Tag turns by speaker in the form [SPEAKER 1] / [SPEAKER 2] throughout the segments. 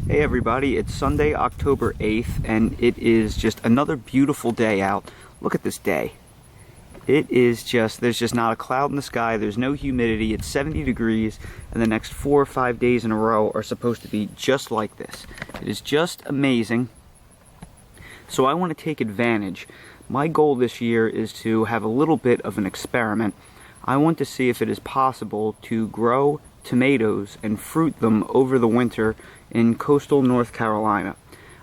[SPEAKER 1] Hey everybody, it's Sunday, October 8th, and it is just another beautiful day out. Look at this day. There's just not a cloud in the sky, there's no humidity, it's 70 degrees, and the next 4 or 5 days in a row are supposed to be just like this. It is just amazing. So I want to take advantage. My goal this year is to have a little bit of an experiment. I want to see if it is possible to grow tomatoes and fruit them over the winter in coastal North Carolina.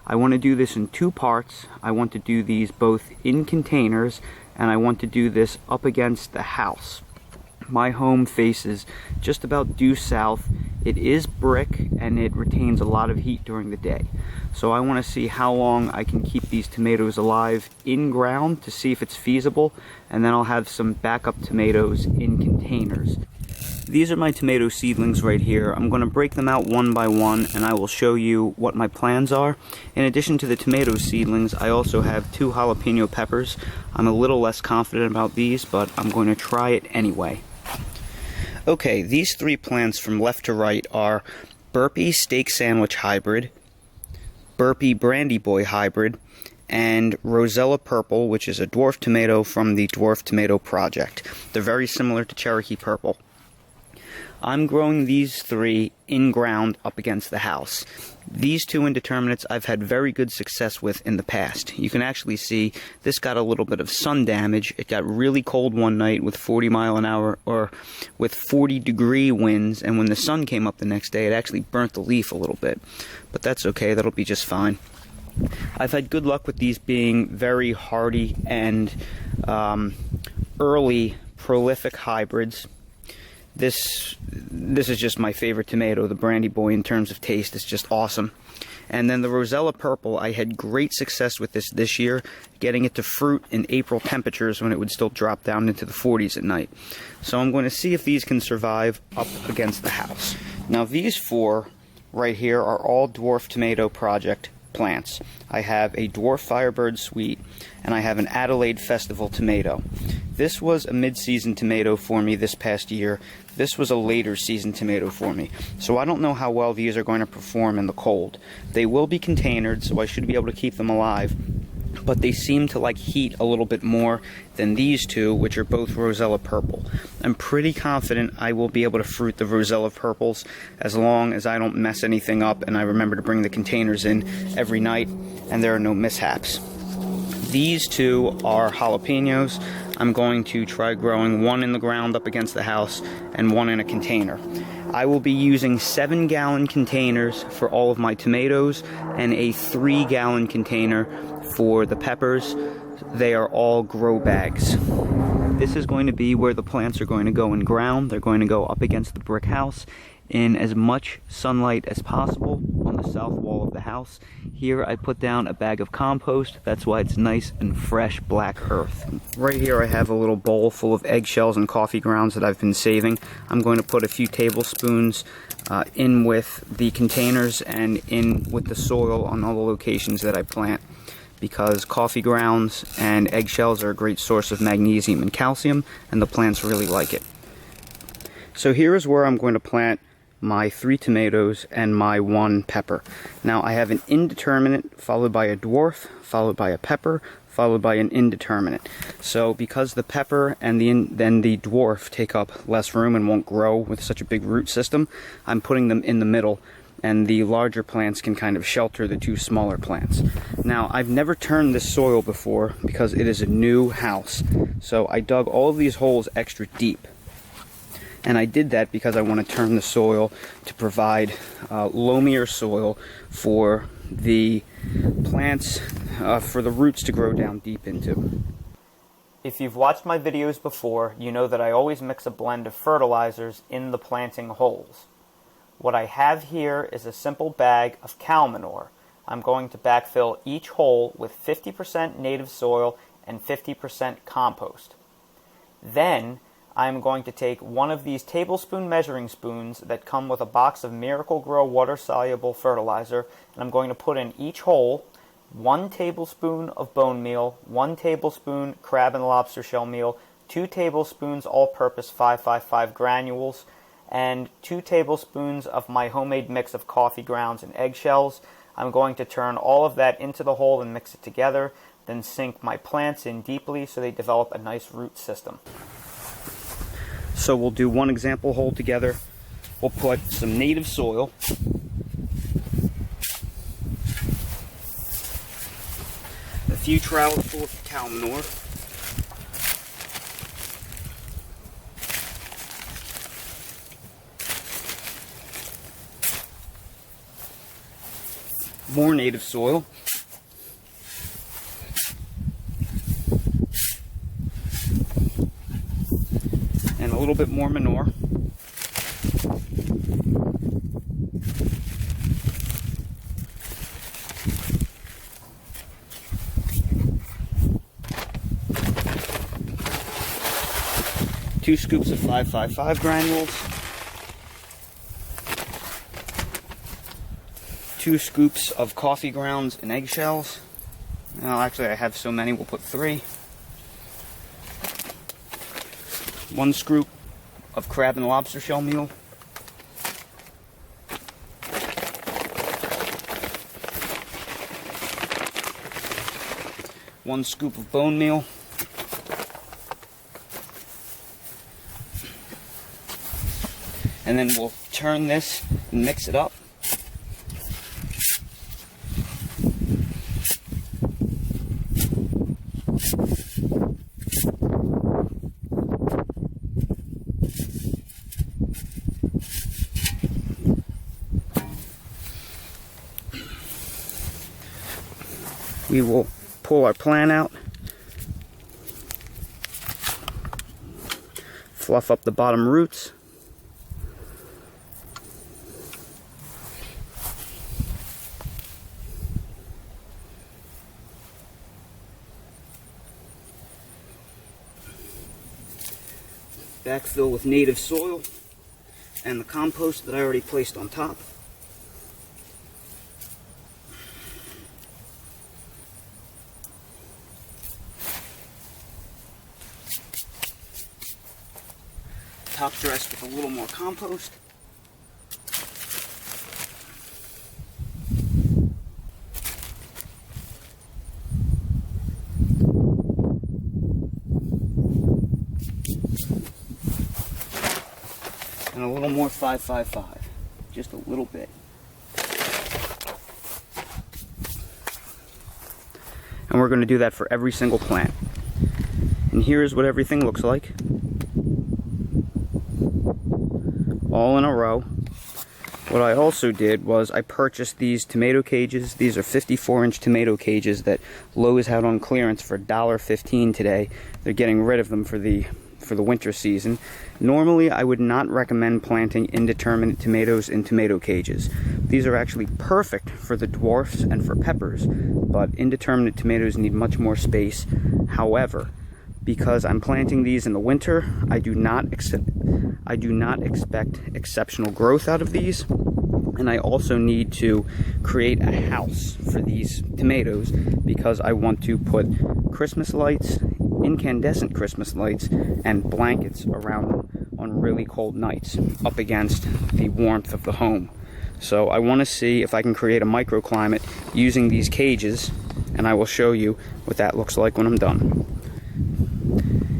[SPEAKER 1] I want to do this in 2 parts. I want to do these both in containers, and I want to do this up against the house. My home faces just about due south. It is brick and it retains a lot of heat during the day. So I want to see how long I can keep these tomatoes alive in ground to see if it's feasible, and then I'll have some backup tomatoes in containers. These are my tomato seedlings right here. I'm going to break them out one by one and I will show you what my plans are. In addition to the tomato seedlings, I also have 2 jalapeno peppers. I'm a little less confident about these, but I'm going to try it anyway. Okay, these 3 plants from left to right are Burpee Steak Sandwich Hybrid, Burpee Brandy Boy Hybrid, and Rosella Purple, which is a dwarf tomato from the Dwarf Tomato Project. They're very similar to Cherokee Purple. I'm growing these 3 in ground up against the house. These 2 indeterminates I've had very good success with in the past. You can actually see this got a little bit of sun damage. It got really cold one night with 40 mile an hour or with 40-degree winds, and when the sun came up the next day it actually burnt the leaf a little bit. But that's okay, that'll be just fine. I've had good luck with these being very hardy and early prolific hybrids. This is just my favorite tomato, the Brandy Boy, in terms of taste. It's just awesome. And then the Rosella Purple, I had great success with this year, getting it to fruit in April temperatures when it would still drop down into the 40s at night. So I'm going to see if these can survive up against the house. Now these 4 right here are all Dwarf Tomato Project plants. I have a Dwarf Firebird Sweet, and I have an Adelaide Festival tomato. This was a mid-season tomato for me this past year. This was a later season tomato for me. So I don't know how well these are going to perform in the cold. They will be containered, so I should be able to keep them alive. But they seem to like heat a little bit more than these 2, which are both Rosella Purple. I'm pretty confident I will be able to fruit the Rosella Purples as long as I don't mess anything up and I remember to bring the containers in every night and there are no mishaps. These 2 are jalapenos. I'm going to try growing 1 in the ground up against the house and 1 in a container. I will be using 7-gallon containers for all of my tomatoes and a 3-gallon container for the peppers. They are all grow bags. This is going to be where the plants are going to go in ground. They're going to go up against the brick house in as much sunlight as possible on the south wall of the house. Here I put down a bag of compost. That's why it's nice and fresh black earth. Right here I have a little bowl full of eggshells and coffee grounds that I've been saving. I'm going to put a few tablespoons in with the containers and in with the soil on all the locations that I plant, because coffee grounds and eggshells are a great source of magnesium and calcium, and the plants really like it. So here is where I'm going to plant my 3 tomatoes and my 1 pepper. Now I have an indeterminate followed by a dwarf, followed by a pepper, followed by an indeterminate. So because the pepper and then the dwarf take up less room and won't grow with such a big root system, I'm putting them in the middle, and the larger plants can kind of shelter the 2 smaller plants. Now, I've never turned this soil before because it is a new house. So I dug all of these holes extra deep. And I did that because I want to turn the soil to provide loamier soil for the plants, for the roots to grow down deep into. If you've watched my videos before, you know that I always mix a blend of fertilizers in the planting holes. What I have here is a simple bag of cow manure. I'm going to backfill each hole with 50% native soil and 50% compost. Then I'm going to take one of these tablespoon measuring spoons that come with a box of Miracle-Gro water-soluble fertilizer, and I'm going to put in each hole 1 tablespoon of bone meal, 1 tablespoon crab and lobster shell meal, 2 tablespoons all-purpose 555 granules, and 2 tablespoons of my homemade mix of coffee grounds and eggshells. I'm going to turn all of that into the hole and mix it together, then sink my plants in deeply so they develop a nice root system. So we'll do one example hole together. We'll put some native soil, a few trowels full of cow manure, more native soil, and a little bit more manure. Two scoops of 555 granules, 2 scoops of coffee grounds and eggshells. Well, actually I have so many, we'll put 3. 1 scoop of crab and lobster shell meal. 1 scoop of bone meal. And then we'll turn this and mix it up. We will pull our plant out, fluff up the bottom roots, backfill with native soil and the compost that I already placed on top. Top dress with a little more compost. And a little more 555, just a little bit. And we're going to do that for every single plant. And here's what everything looks like. All in a row. What I also did was I purchased these tomato cages. These are 54-inch tomato cages that Lowe's had on clearance for $1.15 today. They're getting rid of them for the winter season. Normally, I would not recommend planting indeterminate tomatoes in tomato cages. These are actually perfect for the dwarfs and for peppers, but indeterminate tomatoes need much more space. However, because I'm planting these in the winter, I do not expect exceptional growth out of these, and I also need to create a house for these tomatoes because I want to put Christmas lights, incandescent Christmas lights, and blankets around them on really cold nights up against the warmth of the home. So I want to see if I can create a microclimate using these cages, and I will show you what that looks like when I'm done.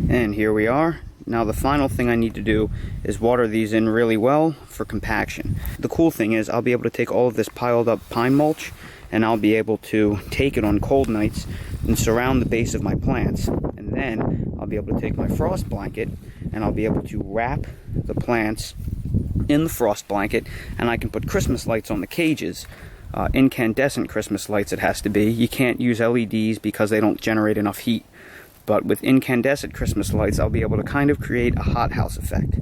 [SPEAKER 1] And here we are. Now the final thing I need to do is water these in really well for compaction. The cool thing is I'll be able to take all of this piled up pine mulch and I'll be able to take it on cold nights and surround the base of my plants. And then I'll be able to take my frost blanket and I'll be able to wrap the plants in the frost blanket, and I can put Christmas lights on the cages. Incandescent Christmas lights it has to be. You can't use LEDs because they don't generate enough heat. But with incandescent Christmas lights, I'll be able to kind of create a hothouse effect.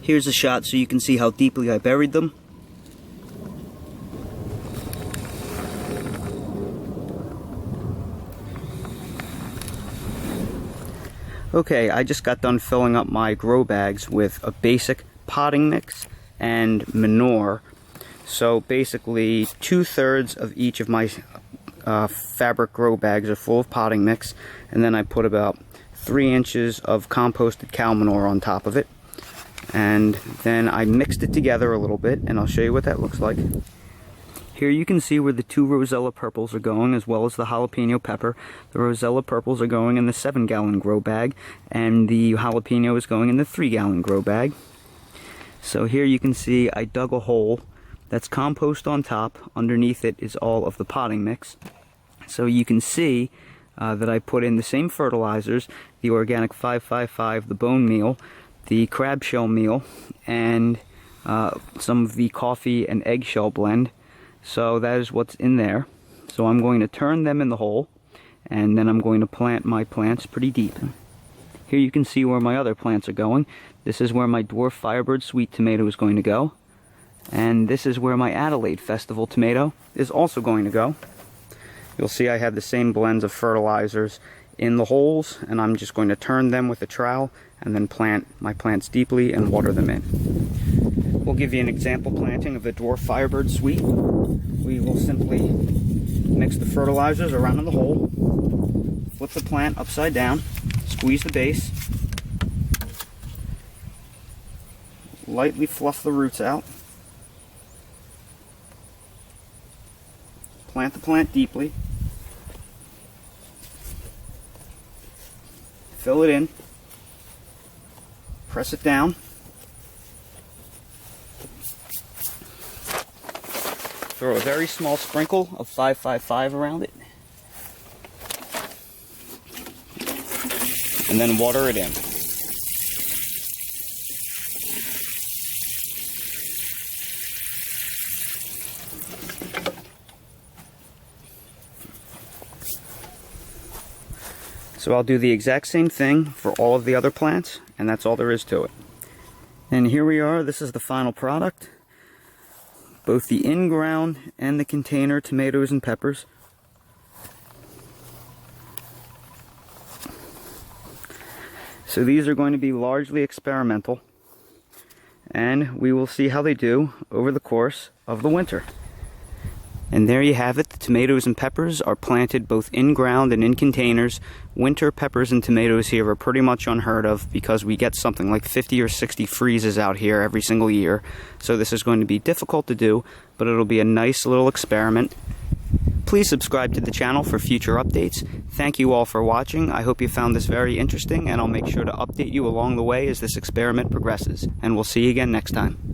[SPEAKER 1] Here's a shot so you can see how deeply I buried them. Okay, I just got done filling up my grow bags with a basic potting mix and manure. So basically 2/3 of each of my fabric grow bags are full of potting mix, and then I put about 3 inches of composted cow manure on top of it. And then I mixed it together a little bit, and I'll show you what that looks like. Here you can see where the 2 Rosella purples are going, as well as the jalapeno pepper. The Rosella purples are going in the 7-gallon grow bag, and the jalapeno is going in the 3-gallon grow bag. So here you can see I dug a hole. That's compost on top. Underneath it is all of the potting mix. So you can see that I put in the same fertilizers, the organic 555, the bone meal, the crab shell meal, and some of the coffee and eggshell blend. So that is what's in there. So I'm going to turn them in the hole, and then I'm going to plant my plants pretty deep. Here you can see where my other plants are going. This is where my dwarf Firebird sweet tomato is going to go. And this is where my Adelaide Festival tomato is also going to go. You'll see I have the same blends of fertilizers in the holes, and I'm just going to turn them with a trowel and then plant my plants deeply and water them in. We'll give you an example planting of the dwarf Firebird sweet. We will simply mix the fertilizers around in the hole, flip the plant upside down, squeeze the base, lightly fluff the roots out, plant the plant deeply, fill it in, press it down, throw a very small sprinkle of 555 around it, and then water it in. So I'll do the exact same thing for all of the other plants, and that's all there is to it. And here we are. This is the final product. Both the in-ground and the container tomatoes and peppers. So these are going to be largely experimental, and we will see how they do over the course of the winter. And there you have it. The tomatoes and peppers are planted both in ground and in containers. Winter peppers and tomatoes here are pretty much unheard of because we get something like 50 or 60 freezes out here every single year. So this is going to be difficult to do, but it'll be a nice little experiment. Please subscribe to the channel for future updates. Thank you all for watching. I hope you found this very interesting, and I'll make sure to update you along the way as this experiment progresses. And we'll see you again next time.